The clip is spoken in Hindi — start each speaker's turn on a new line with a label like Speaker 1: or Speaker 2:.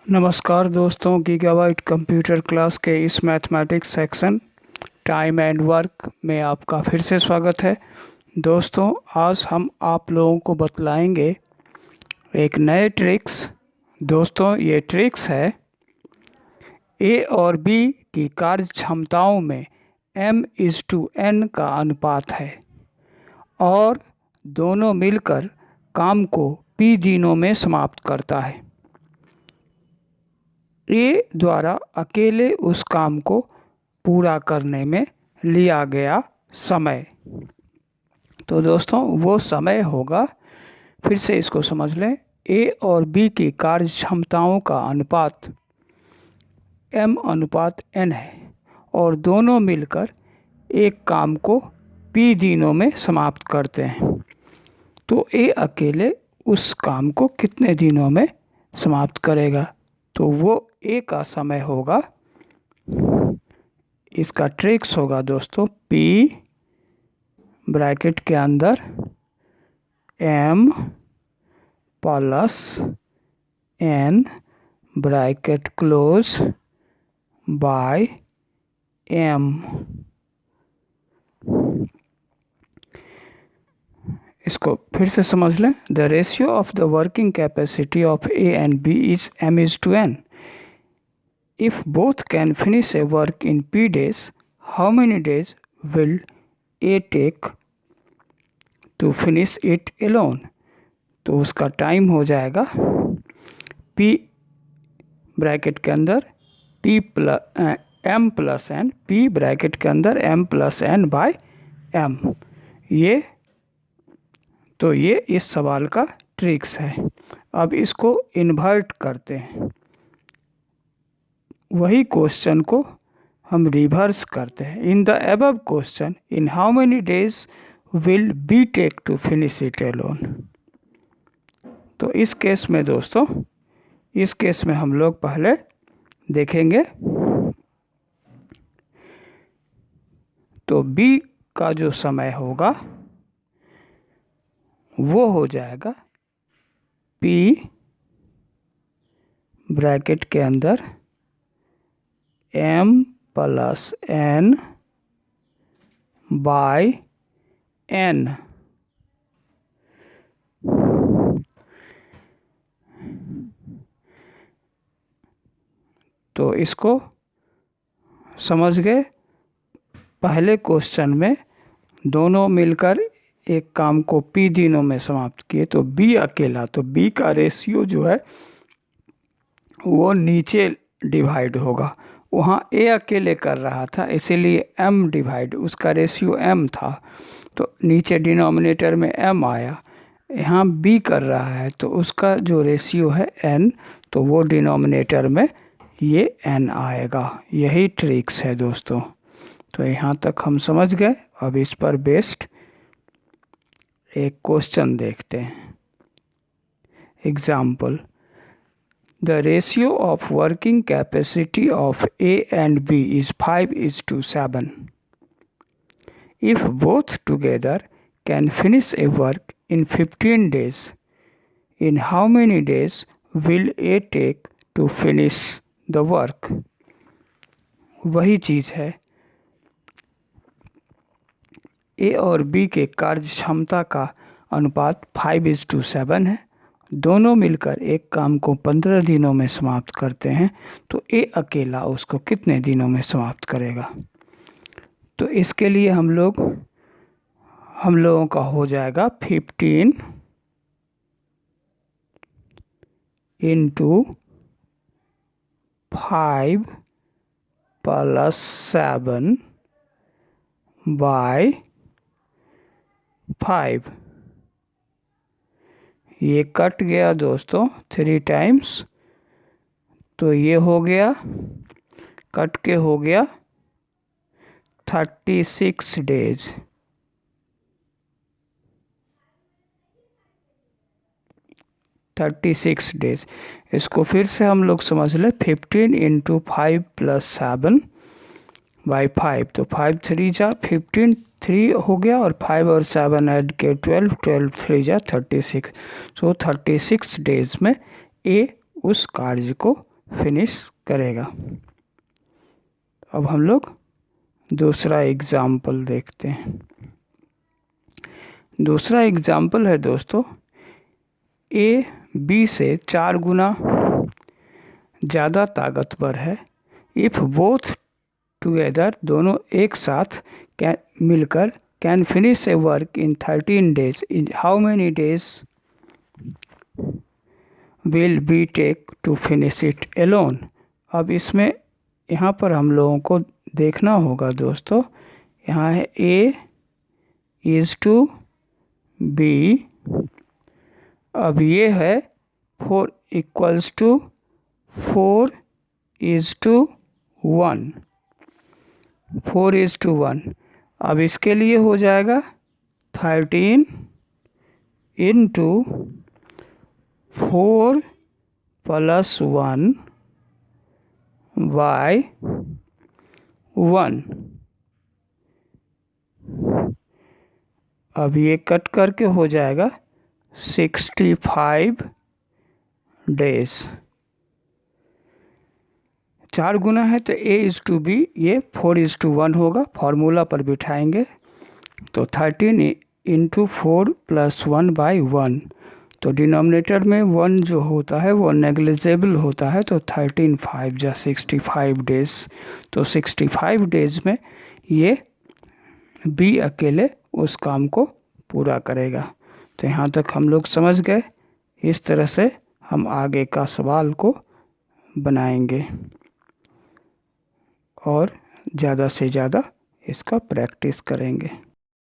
Speaker 1: नमस्कार दोस्तों, गीगाबाइट कंप्यूटर क्लास के इस mathematics section time and work में आपका फिर से स्वागत है। दोस्तों, आज हम आप लोगों को बतलाएंगे एक नए ट्रिक्स। दोस्तों, ये ट्रिक्स है ए और बी की कार्य क्षमताओं में m/n का अनुपात है और दोनों मिलकर काम को p दिनों में समाप्त करता है। ए द्वारा अकेले उस काम को पूरा करने में लिया गया समय। तो दोस्तों, वो समय होगा, फिर से इसको समझ लें, ए और बी की कार्य क्षमताओं का अनुपात m/n है और दोनों मिलकर एक काम को p दिनों में समाप्त करते हैं। तो ए अकेले उस काम को कितने दिनों में समाप्त करेगा? तो वो ए का समय होगा, इसका ट्रिक्स होगा दोस्तों, p ब्रैकेट के अंदर m + n bracket close by m। इसको फिर से समझ लें। The ratio of the working capacity of A and B is m/n। If both can finish a work in p days, how many days will A take to finish it alone? तो उसका टाइम हो जाएगा p ब्रैकेट के अंदर m + n, p ब्रैकेट के अंदर m + n बाय m। ये इस सवाल का ट्रिक्स है। अब इसको इन्वर्ट करते हैं, वही क्वेश्चन को हम रिवर्स करते हैं। In the above question, in how many days will be take to finish it alone? तो इस केस में दोस्तों, इस केस में हम लोग पहले देखेंगे तो बी का जो समय होगा वो हो जाएगा p ब्रैकेट के अंदर m + n बाय n। तो इसको समझ गए। पहले क्वेश्चन में दोनों मिलकर एक काम को p दिनों में समाप्त किए, तो b अकेला, तो b का रेशियो जो है वो नीचे डिवाइड होगा। वहाँ a अकेले कर रहा था, इसीलिए m डिवाइड, उसका रेशियो m था, तो नीचे डिनोमिनेटर में m आया। यहाँ b कर रहा है तो उसका जो रेशियो है n, तो वो डिनोमिनेटर में ये n आएगा। यही ट्रिक्स है दोस्तों। तो यहाँ तक हम समझ गए। अब इस पर बेस्ड एक क्वेश्चन देखते हैं। Example, the ratio of working capacity of A and B is 5:7। If both together can finish a work in 15 days, in how many days will A take to finish the work? वही चीज़ है, ए और बी के कार्य क्षमता का अनुपात 5:7 है। दोनों मिलकर एक काम को 15 दिनों में समाप्त करते हैं, तो ए अकेला उसको कितने दिनों में समाप्त करेगा? तो इसके लिए हम लोगों का हो जाएगा 15 × 5 + 7 बाय 5। ये कट गया दोस्तों 3 टाइम्स, तो ये हो गया, कट के हो गया 36 डेज। 36 डेज। इसको फिर से हम लोग समझ लें। 15 × 5 + 7 बाय 5, तो 5 3 जा 15, 3 हो गया, और 5 और 7 ऐड के 12, 12 3 जा 36। सो 36 डेज में ए उस कार्य को फिनिश करेगा। अब हम लोग दूसरा एग्ज़ाम्पल देखते हैं। दूसरा एग्ज़ाम्पल है दोस्तों, ए बी से 4 गुना ज़्यादा ताकतवर है। इफ़ बोथ टुगेदर, दोनों एक साथ मिलकर can finish a work in 13 days, in how many days will be take to finish it alone. अब इसमें यहाँ पर हम लोगों को देखना होगा दोस्तों, यहाँ है ए इज़ टू बी, अब ये है 4 equals to 4 is to 1, 4 is to 1। अब इसके लिए हो जाएगा 13 इंटू 4 प्लस 1 बाय 1। अब ये कट करके हो जाएगा 65 डेज। 4 गुना है तो ए इज़ टू बी, ये 4 इज़ टू 1 होगा, फार्मूला पर बिठाएंगे तो 13 इंटू 4 प्लस 1 बाई 1, तो डिनोमिनेटर में 1 जो होता है वो नेग्लिजिबल होता है, तो 13 5 जा 65 डेज। तो 65 डेज में ये बी अकेले उस काम को पूरा करेगा। तो यहाँ तक हम लोग समझ गए। इस तरह से हम आगे का सवाल को बनाएंगे और ज़्यादा से ज़्यादा इसका प्रैक्टिस करेंगे।